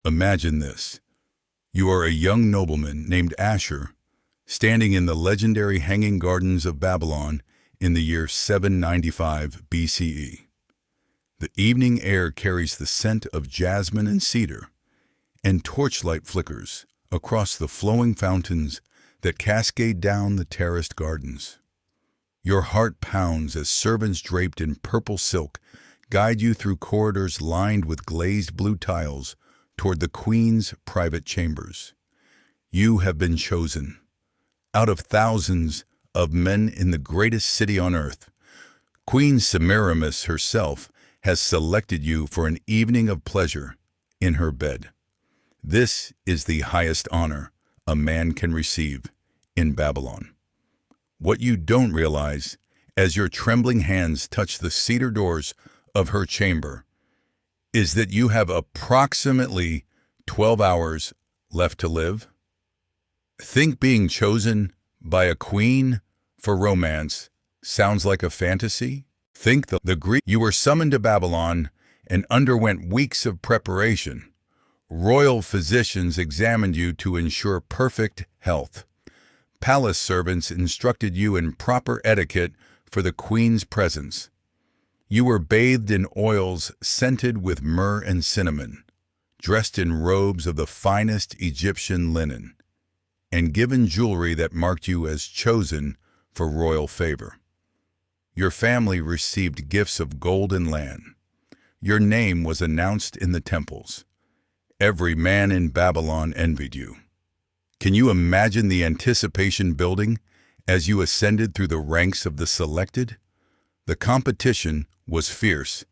Imagine this. You are a young nobleman named Asher, standing in the legendary Hanging Gardens of Babylon in the year 795 BCE. The evening air carries the scent of jasmine and cedar, and torchlight flickers across the flowing fountains that cascade down the terraced gardens. Your heart pounds as servants draped in purple silk guide you through corridors lined with glazed blue tiles toward the queen's private chambers. You have been chosen. Out of thousands of men in the greatest city on earth, Queen Semiramis herself has selected you for an evening of pleasure in her bed. This is the highest honor a man can receive in Babylon. What you don't realize, as your trembling hands touch the cedar doors of her chamber, is that you have approximately 12 hours left to live. Think being chosen by a queen for romance sounds like a fantasy? Think the Greek. You were summoned to Babylon and underwent weeks of preparation. Royal physicians examined you to ensure perfect health. Palace servants instructed you in proper etiquette for the queen's presence. You were bathed in oils scented with myrrh and cinnamon, dressed in robes of the finest Egyptian linen, and given jewelry that marked you as chosen for royal favor. Your family received gifts of gold and land. Your name was announced in the temples. Every man in Babylon envied you. Can you imagine the anticipation building as you ascended through the ranks of the selected? The competition was fierce.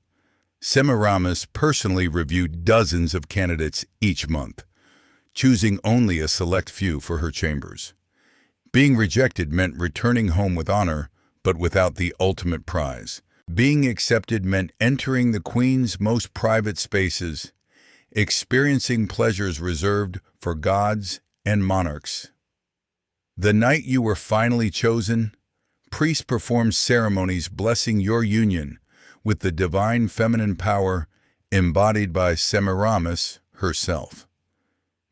Semiramis personally reviewed dozens of candidates each month, choosing only a select few for her chambers. Being rejected meant returning home with honor, but without the ultimate prize. Being accepted meant entering the queen's most private spaces, experiencing pleasures reserved for gods and monarchs. The night you were finally chosen, priests performed ceremonies blessing your union with the divine feminine power embodied by Semiramis herself.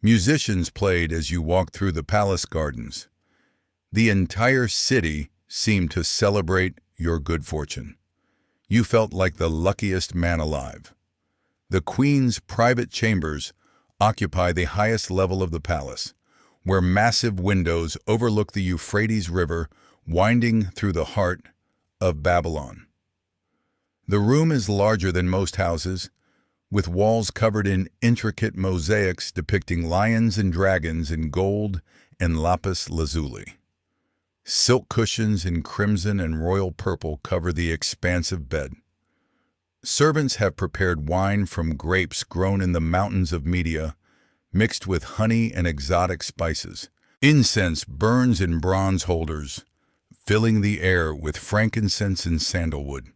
Musicians played as you walked through the palace gardens. The entire city seemed to celebrate your good fortune. You felt like the luckiest man alive. The queen's private chambers occupy the highest level of the palace, where massive windows overlook the Euphrates River winding through the heart of Babylon. The room is larger than most houses, with walls covered in intricate mosaics depicting lions and dragons in gold and lapis lazuli. Silk cushions in crimson and royal purple cover the expansive bed. Servants have prepared wine from grapes grown in the mountains of Media, mixed with honey and exotic spices. Incense burns in bronze holders, filling the air with frankincense and sandalwood.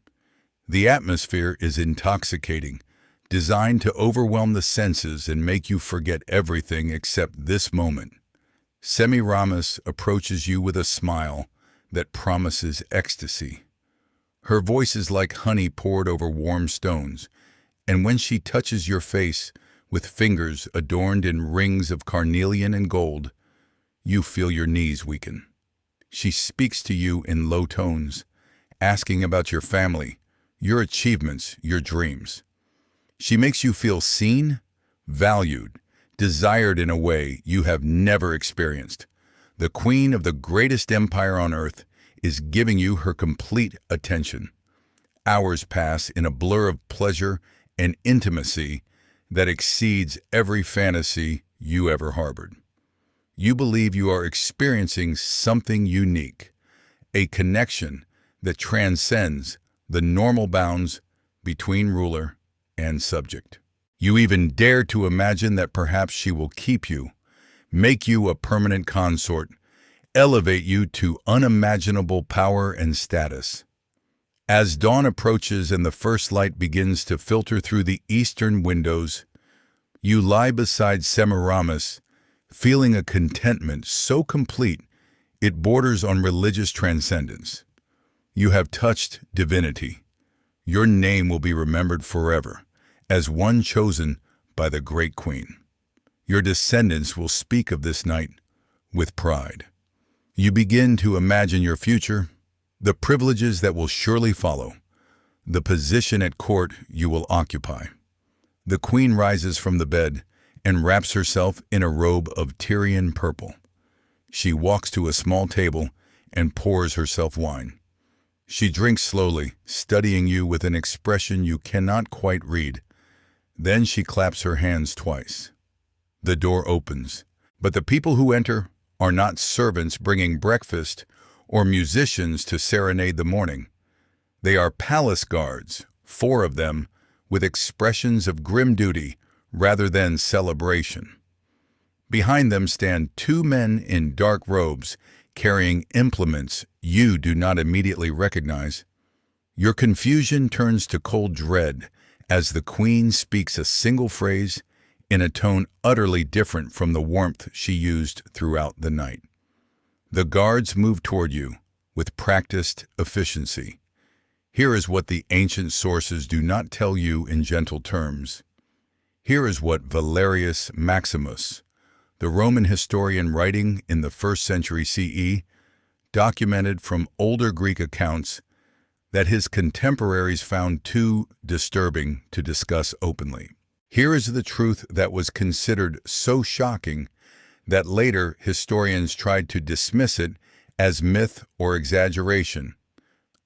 The atmosphere is intoxicating, designed to overwhelm the senses and make you forget everything except this moment. Semiramis approaches you with a smile that promises ecstasy. Her voice is like honey poured over warm stones, and when she touches your face with fingers adorned in rings of carnelian and gold, you feel your knees weaken. She speaks to you in low tones, asking about your family, your achievements, your dreams. She makes you feel seen, valued, desired in a way you have never experienced. The queen of the greatest empire on earth is giving you her complete attention. Hours pass in a blur of pleasure and intimacy that exceeds every fantasy you ever harbored. You believe you are experiencing something unique, a connection that transcends the normal bounds between ruler and subject. You even dare to imagine that perhaps she will keep you, make you a permanent consort, elevate you to unimaginable power and status. As dawn approaches and the first light begins to filter through the eastern windows, you lie beside Semiramis, feeling a contentment so complete it borders on religious transcendence. You have touched divinity. Your name will be remembered forever as one chosen by the great queen. Your descendants will speak of this night with pride. You begin to imagine your future, the privileges that will surely follow, the position at court you will occupy. The queen rises from the bed and wraps herself in a robe of Tyrian purple. She walks to a small table and pours herself wine. She drinks slowly, studying you with an expression you cannot quite read. Then she claps her hands twice. The door opens, but the people who enter are not servants bringing breakfast or musicians to serenade the morning. They are palace guards, 4 of them, with expressions of grim duty rather than celebration. Behind them stand 2 men in dark robes carrying implements you do not immediately recognize. Your confusion turns to cold dread as the queen speaks a single phrase in a tone utterly different from the warmth she used throughout the night. The guards move toward you with practiced efficiency. Here is what the ancient sources do not tell you in gentle terms. Here is what Valerius Maximus, the Roman historian writing in the 1st century CE, documented from older Greek accounts that his contemporaries found too disturbing to discuss openly. Here is the truth that was considered so shocking that later historians tried to dismiss it as myth or exaggeration,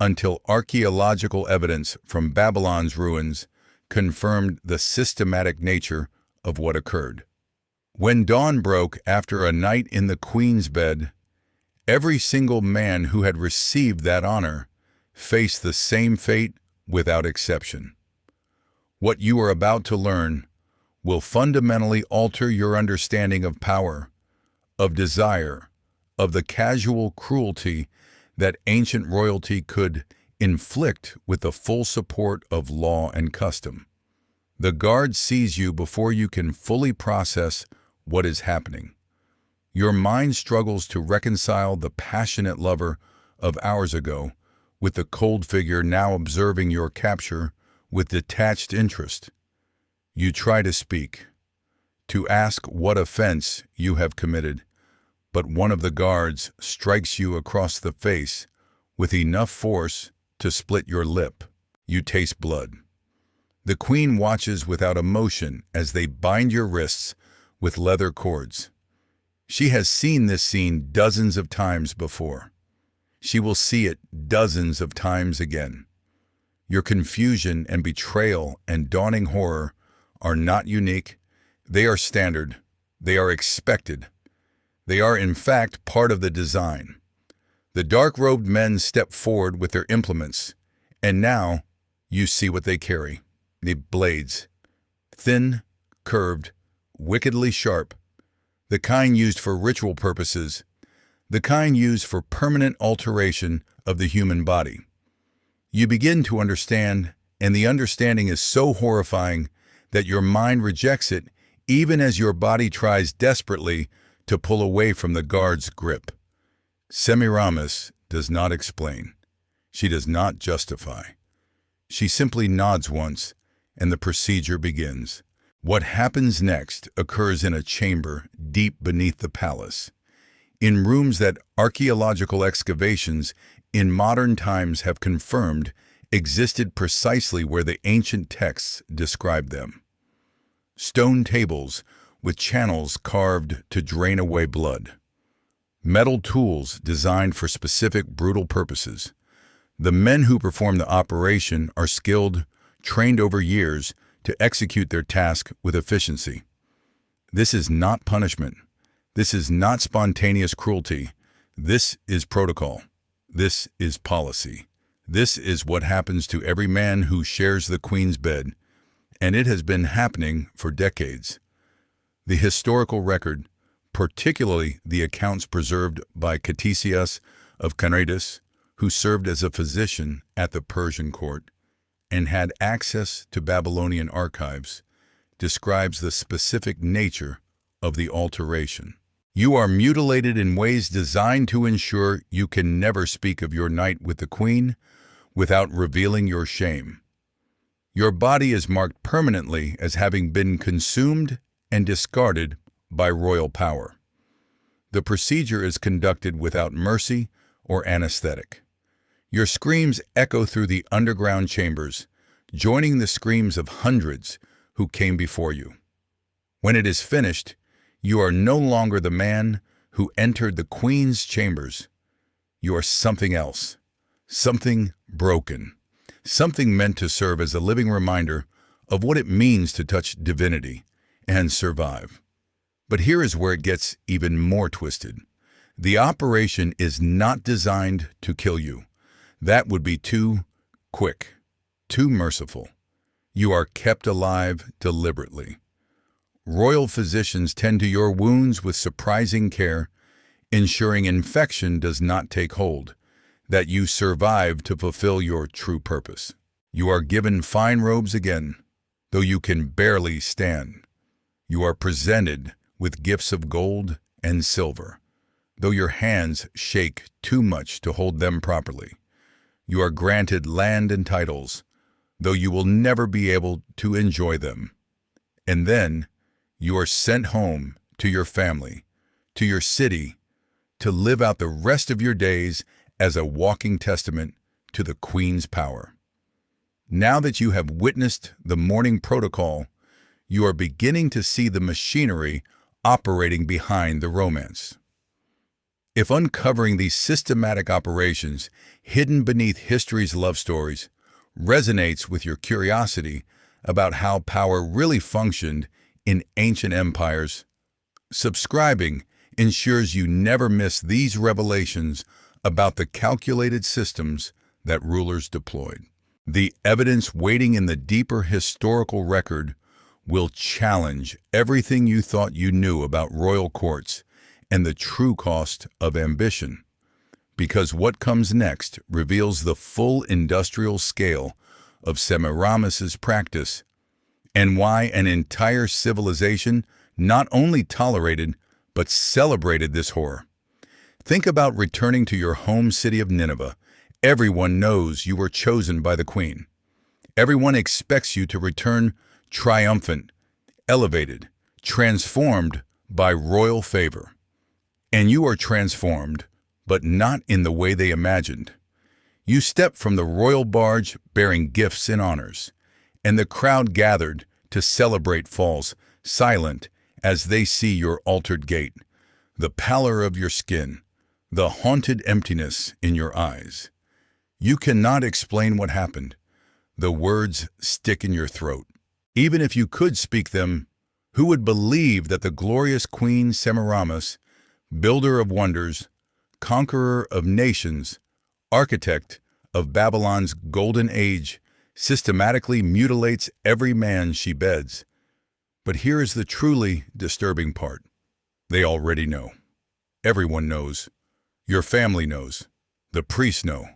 until archaeological evidence from Babylon's ruins confirmed the systematic nature of what occurred. When dawn broke after a night in the queen's bed, every single man who had received that honor faced the same fate without exception. What you are about to learn will fundamentally alter your understanding of power, of desire, of the casual cruelty that ancient royalty could inflict with the full support of law and custom. The guard sees you before you can fully process what is happening. Your mind struggles to reconcile the passionate lover of hours ago with the cold figure now observing your capture with detached interest. You try to speak, to ask what offense you have committed, but one of the guards strikes you across the face with enough force to split your lip. You taste blood. The queen watches without emotion as they bind your wrists with leather cords. She has seen this scene dozens of times before. She will see it dozens of times again. Your confusion and betrayal and dawning horror are not unique. They are standard. They are expected. They are, in fact, part of the design. The dark-robed men step forward with their implements, and now you see what they carry. The blades. Thin, curved, wickedly sharp. The kind used for ritual purposes. The kind used for permanent alteration of the human body. You begin to understand, and the understanding is so horrifying that your mind rejects it even as your body tries desperately to pull away from the guard's grip. Semiramis does not explain. She does not justify. She simply nods once, and the procedure begins. What happens next occurs in a chamber deep beneath the palace, in rooms that archaeological excavations in modern times have confirmed existed precisely where the ancient texts described them. Stone tables with channels carved to drain away blood. Metal tools designed for specific brutal purposes. The men who perform the operation are skilled, trained over years to execute their task with efficiency. This is not punishment. This is not spontaneous cruelty. This is protocol. This is policy. This is what happens to every man who shares the queen's bed, and it has been happening for decades. The historical record, particularly the accounts preserved by Ctesias of Cnidus, who served as a physician at the Persian court and had access to Babylonian archives, describes the specific nature of the alteration. You are mutilated in ways designed to ensure you can never speak of your night with the queen without revealing your shame. Your body is marked permanently as having been consumed and discarded by royal power. The procedure is conducted without mercy or anesthetic. Your screams echo through the underground chambers, joining the screams of hundreds who came before you. When it is finished, you are no longer the man who entered the Queen's chambers. You are something else, something broken, something meant to serve as a living reminder of what it means to touch divinity and survive. But here is where it gets even more twisted. The operation is not designed to kill you. That would be too quick, too merciful. You are kept alive deliberately. Royal physicians tend to your wounds with surprising care, ensuring infection does not take hold, that you survive to fulfill your true purpose. You are given fine robes again, though you can barely stand. You are presented with gifts of gold and silver, though your hands shake too much to hold them properly. You are granted land and titles, though you will never be able to enjoy them. And then, you are sent home to your family, to your city, to live out the rest of your days as a walking testament to the Queen's power. Now that you have witnessed the mourning protocol, you are beginning to see the machinery operating behind the romance. If uncovering these systematic operations hidden beneath history's love stories resonates with your curiosity about how power really functioned in ancient empires, subscribing ensures you never miss these revelations about the calculated systems that rulers deployed. The evidence waiting in the deeper historical record will challenge everything you thought you knew about royal courts and the true cost of ambition. Because what comes next reveals the full industrial scale of Semiramis's practice and why an entire civilization not only tolerated but celebrated this horror. Think about returning to your home city of Nineveh. Everyone knows you were chosen by the Queen. Everyone expects you to return triumphant, elevated, transformed by royal favor. And you are transformed, but not in the way they imagined. You step from the royal barge bearing gifts and honors, and the crowd gathered to celebrate falls silent as they see your altered gait, the pallor of your skin, the haunted emptiness in your eyes. You cannot explain what happened. The words stick in your throat. Even if you could speak them, who would believe that the glorious Queen Semiramis, builder of wonders, conqueror of nations, architect of Babylon's golden age, systematically mutilates every man she beds? But here is the truly disturbing part. They already know. Everyone knows. Your family knows. The priests know.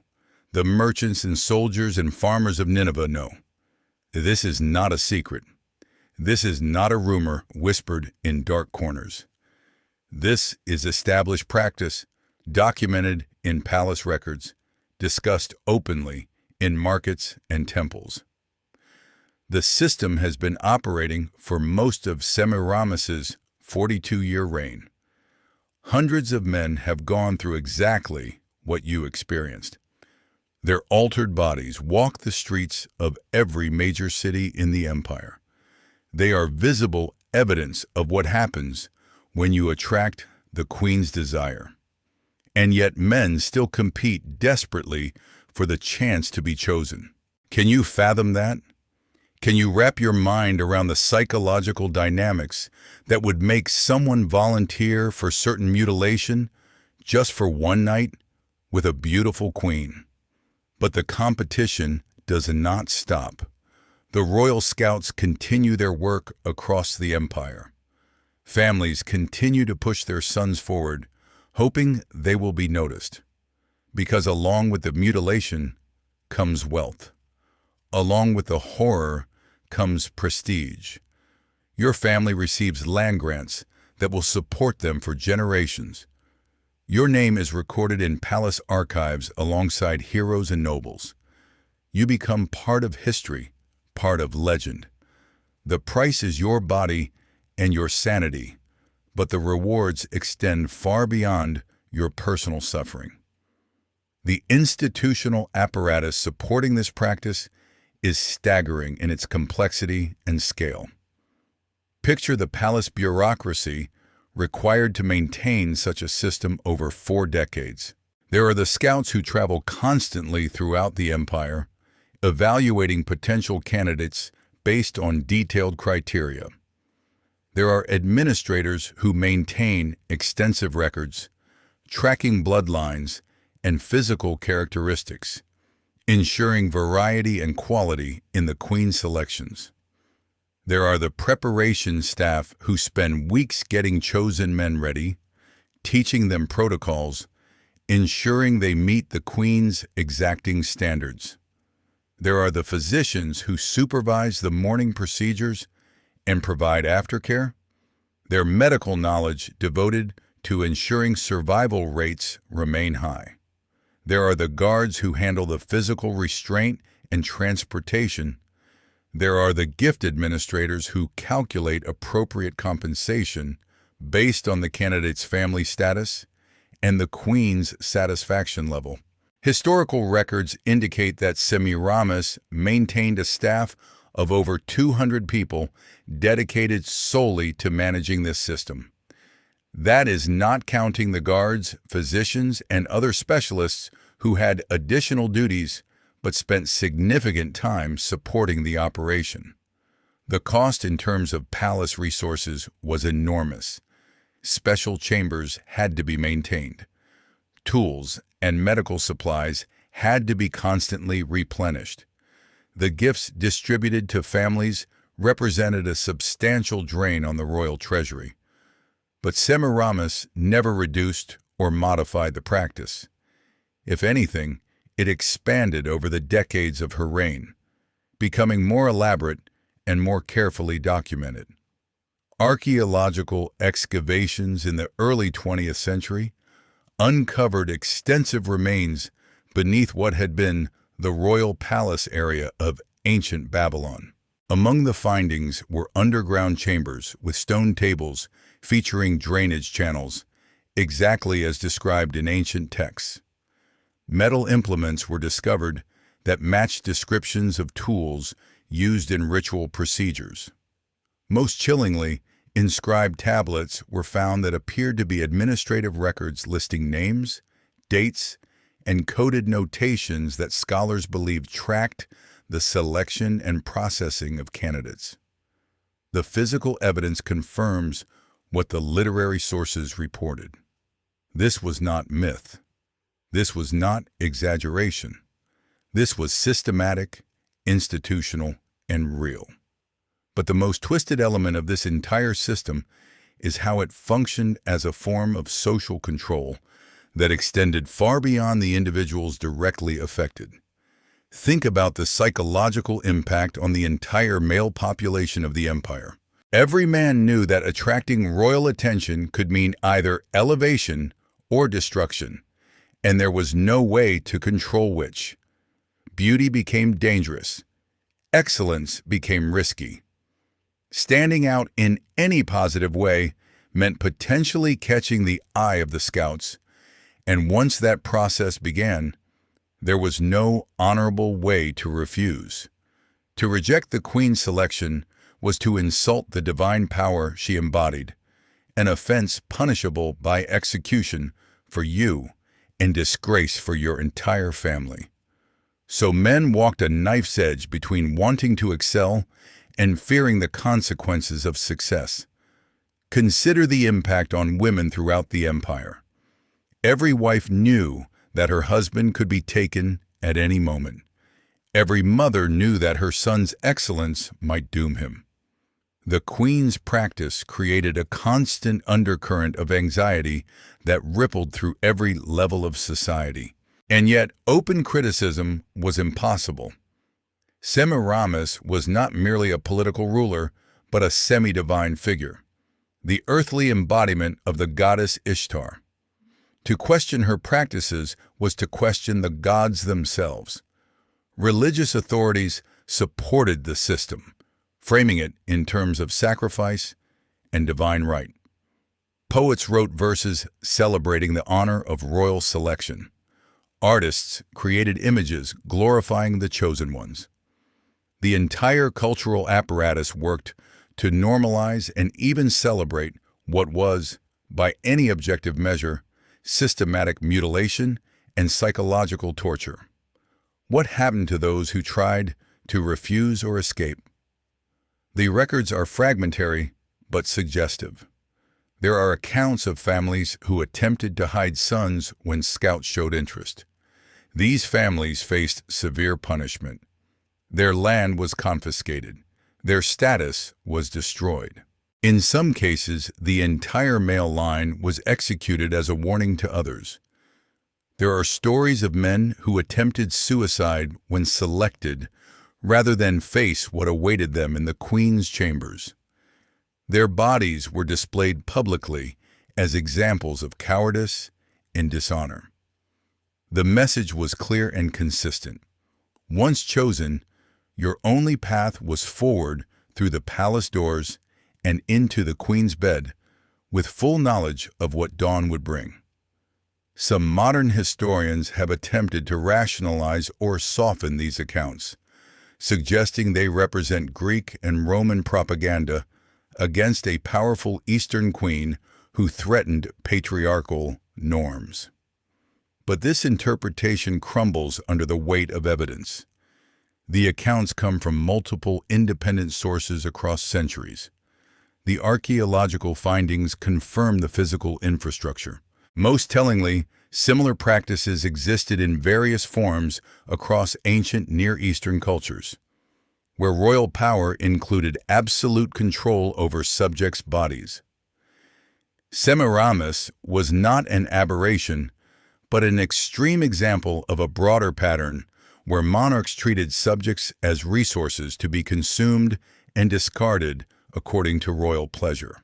The merchants and soldiers and farmers of Nineveh know. This is not a secret. This is not a rumor whispered in dark corners. This is established practice, documented in palace records, discussed openly in markets and temples. The system has been operating for most of Semiramis's 42-year reign. Hundreds of men have gone through exactly what you experienced. Their altered bodies walk the streets of every major city in the empire. They are visible evidence of what happens when you attract the Queen's desire. And yet men still compete desperately for the chance to be chosen. Can you fathom that? Can you wrap your mind around the psychological dynamics that would make someone volunteer for certain mutilation just for one night with a beautiful queen? But the competition does not stop. The Royal Scouts continue their work across the empire. Families continue to push their sons forward, hoping they will be noticed. Because along with the mutilation comes wealth. Along with the horror comes prestige. Your family receives land grants that will support them for generations. Your name is recorded in palace archives alongside heroes and nobles. You become part of history, part of legend. The price is your body and your sanity, but the rewards extend far beyond your personal suffering. The institutional apparatus supporting this practice is staggering in its complexity and scale. Picture the palace bureaucracy required to maintain such a system over 4 decades. There are the scouts who travel constantly throughout the empire, evaluating potential candidates based on detailed criteria. There are administrators who maintain extensive records, tracking bloodlines and physical characteristics, ensuring variety and quality in the queen selections. There are the preparation staff who spend weeks getting chosen men ready, teaching them protocols, ensuring they meet the queen's exacting standards. There are the physicians who supervise the morning procedures and provide aftercare, their medical knowledge devoted to ensuring survival rates remain high. There are the guards who handle the physical restraint and transportation. There are the gift administrators who calculate appropriate compensation based on the candidate's family status and the queen's satisfaction level. Historical records indicate that Semiramis maintained a staff of over 200 people dedicated solely to managing this system. That is not counting the guards, physicians, and other specialists who had additional duties but spent significant time supporting the operation. The cost in terms of palace resources was enormous. Special chambers had to be maintained. Tools and medical supplies had to be constantly replenished. The gifts distributed to families represented a substantial drain on the royal treasury. But Semiramis never reduced or modified the practice. If anything, it expanded over the decades of her reign, becoming more elaborate and more carefully documented. Archaeological excavations in the early 20th century uncovered extensive remains beneath what had been the royal palace area of ancient Babylon. Among the findings were underground chambers with stone tables featuring drainage channels, exactly as described in ancient texts. Metal implements were discovered that matched descriptions of tools used in ritual procedures. Most chillingly, inscribed tablets were found that appeared to be administrative records listing names, dates, and coded notations that scholars believed tracked the selection and processing of candidates. The physical evidence confirms what the literary sources reported. This was not myth. This was not exaggeration. This was systematic, institutional, and real. But the most twisted element of this entire system is how it functioned as a form of social control that extended far beyond the individuals directly affected. Think about the psychological impact on the entire male population of the empire. Every man knew that attracting royal attention could mean either elevation or destruction, and there was no way to control which. Beauty became dangerous. Excellence became risky. Standing out in any positive way meant potentially catching the eye of the scouts, and once that process began, there was no honorable way to refuse. To reject the queen's selection was to insult the divine power she embodied, an offense punishable by execution for you and disgrace for your entire family. So men walked a knife's edge between wanting to excel and fearing the consequences of success. Consider the impact on women throughout the empire. Every wife knew that her husband could be taken at any moment. Every mother knew that her son's excellence might doom him. The queen's practice created a constant undercurrent of anxiety that rippled through every level of society. And yet, open criticism was impossible. Semiramis was not merely a political ruler, but a semi-divine figure, the earthly embodiment of the goddess Ishtar. To question her practices was to question the gods themselves. Religious authorities supported the system, framing it in terms of sacrifice and divine right. Poets wrote verses celebrating the honor of royal selection. Artists created images glorifying the chosen ones. The entire cultural apparatus worked to normalize and even celebrate what was, by any objective measure, systematic mutilation and psychological torture. What happened to those who tried to refuse or escape? The records are fragmentary but suggestive. There are accounts of families who attempted to hide sons when scouts showed interest. These families faced severe punishment. Their land was confiscated. Their status was destroyed. In some cases, the entire male line was executed as a warning to others. There are stories of men who attempted suicide when selected rather than face what awaited them in the Queen's chambers. Their bodies were displayed publicly as examples of cowardice and dishonor. The message was clear and consistent. Once chosen, your only path was forward through the palace doors and into the Queen's bed, with full knowledge of what dawn would bring. Some modern historians have attempted to rationalize or soften these accounts, suggesting they represent Greek and Roman propaganda against a powerful Eastern queen who threatened patriarchal norms. But this interpretation crumbles under the weight of evidence. The accounts come from multiple independent sources across centuries. The archaeological findings confirm the physical infrastructure. Most tellingly, similar practices existed in various forms across ancient Near Eastern cultures, where royal power included absolute control over subjects' bodies. Semiramis was not an aberration, but an extreme example of a broader pattern where monarchs treated subjects as resources to be consumed and discarded according to royal pleasure.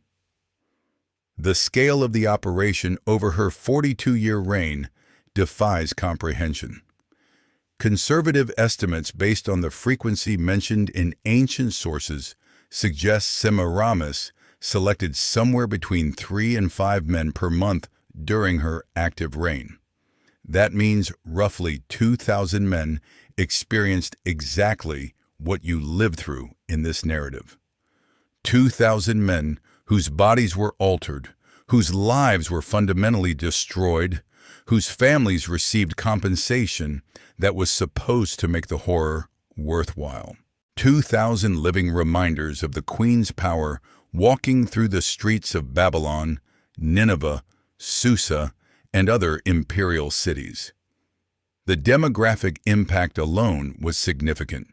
The scale of the operation over her 42-year reign defies comprehension. Conservative estimates based on the frequency mentioned in ancient sources suggest Semiramis selected somewhere between 3 and 5 men per month during her active reign. That means roughly 2,000 men experienced exactly what you lived through in this narrative. 2,000 men whose bodies were altered, whose lives were fundamentally destroyed, whose families received compensation that was supposed to make the horror worthwhile. 2,000 living reminders of the Queen's power walking through the streets of Babylon, Nineveh, Susa, and other imperial cities. The demographic impact alone was significant,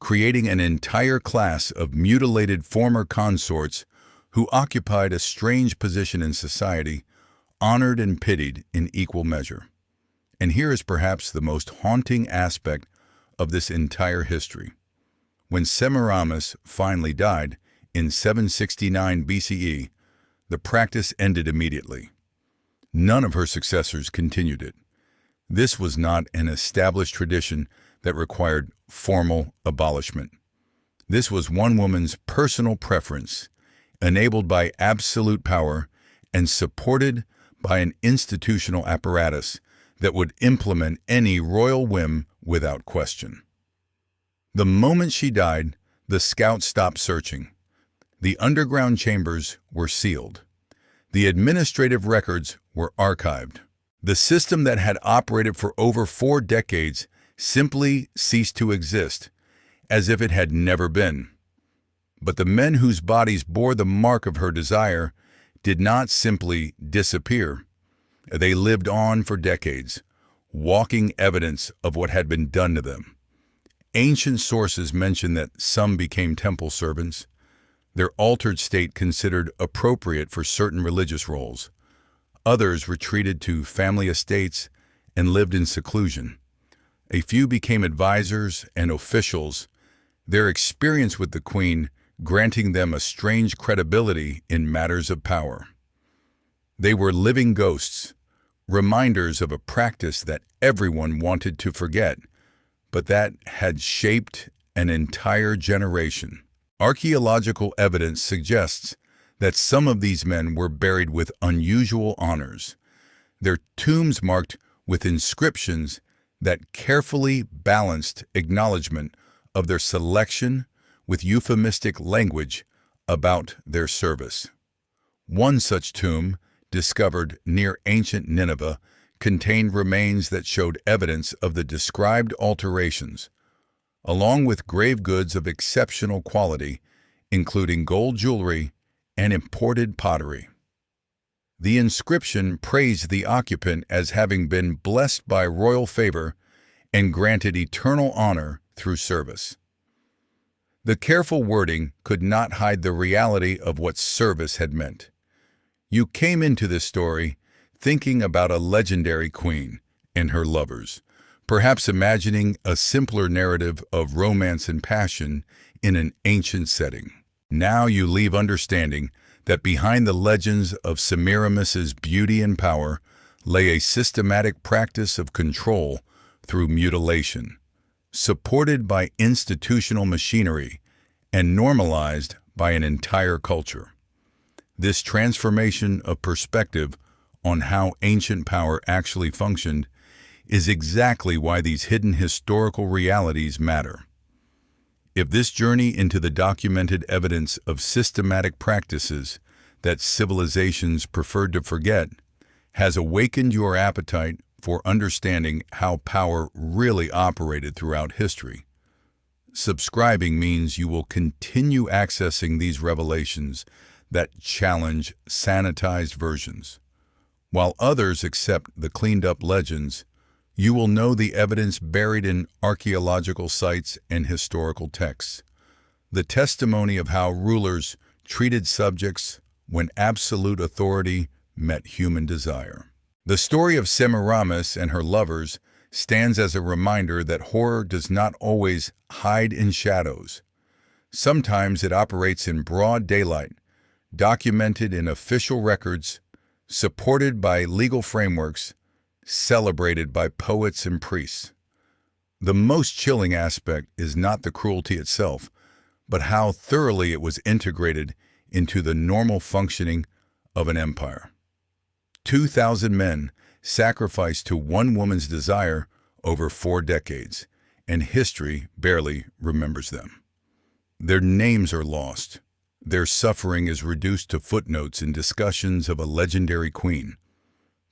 creating an entire class of mutilated former consorts who occupied a strange position in society, honored and pitied in equal measure. And here is perhaps the most haunting aspect of this entire history. When Semiramis finally died in 769 BCE, the practice ended immediately. None of her successors continued it. This was not an established tradition that required formal abolishment. This was one woman's personal preference, enabled by absolute power and supported by an institutional apparatus that would implement any royal whim without question. The moment she died, the scouts stopped searching. The underground chambers were sealed. The administrative records were archived. The system that had operated for over 4 decades simply ceased to exist, as if it had never been. But the men whose bodies bore the mark of her desire did not simply disappear. They lived on for decades, walking evidence of what had been done to them. Ancient sources mention that some became temple servants, their altered state considered appropriate for certain religious roles. Others retreated to family estates and lived in seclusion. A few became advisors and officials, their experience with the Queen granting them a strange credibility in matters of power. They were living ghosts, reminders of a practice that everyone wanted to forget, but that had shaped an entire generation. Archaeological evidence suggests that some of these men were buried with unusual honors, their tombs marked with inscriptions that carefully balanced acknowledgement of their selection with euphemistic language about their service. One such tomb, discovered near ancient Nineveh, contained remains that showed evidence of the described alterations, along with grave goods of exceptional quality, including gold jewelry and imported pottery. The inscription praised the occupant as having been blessed by royal favor and granted eternal honor through service. The careful wording could not hide the reality of what service had meant. You came into this story thinking about a legendary queen and her lovers, perhaps imagining a simpler narrative of romance and passion in an ancient setting. Now you leave understanding that behind the legends of Semiramis's beauty and power lay a systematic practice of control through mutilation, supported by institutional machinery and normalized by an entire culture. This transformation of perspective on how ancient power actually functioned is exactly why these hidden historical realities matter. If this journey into the documented evidence of systematic practices that civilizations preferred to forget has awakened your appetite for understanding how power really operated throughout history, subscribing means you will continue accessing these revelations that challenge sanitized versions. While others accept the cleaned-up legends, you will know the evidence buried in archaeological sites and historical texts, the testimony of how rulers treated subjects when absolute authority met human desire. The story of Semiramis and her lovers stands as a reminder that horror does not always hide in shadows. Sometimes it operates in broad daylight, documented in official records, supported by legal frameworks, celebrated by poets and priests. The most chilling aspect is not the cruelty itself, but how thoroughly it was integrated into the normal functioning of an empire. 2,000 men sacrificed to one woman's desire over 4 decades, and history barely remembers them. Their names are lost. Their suffering is reduced to footnotes in discussions of a legendary queen.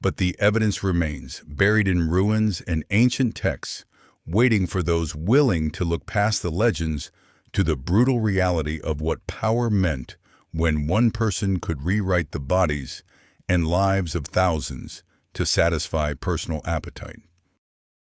But the evidence remains, buried in ruins and ancient texts, waiting for those willing to look past the legends to the brutal reality of what power meant when one person could rewrite the bodies and lives of thousands to satisfy personal appetite.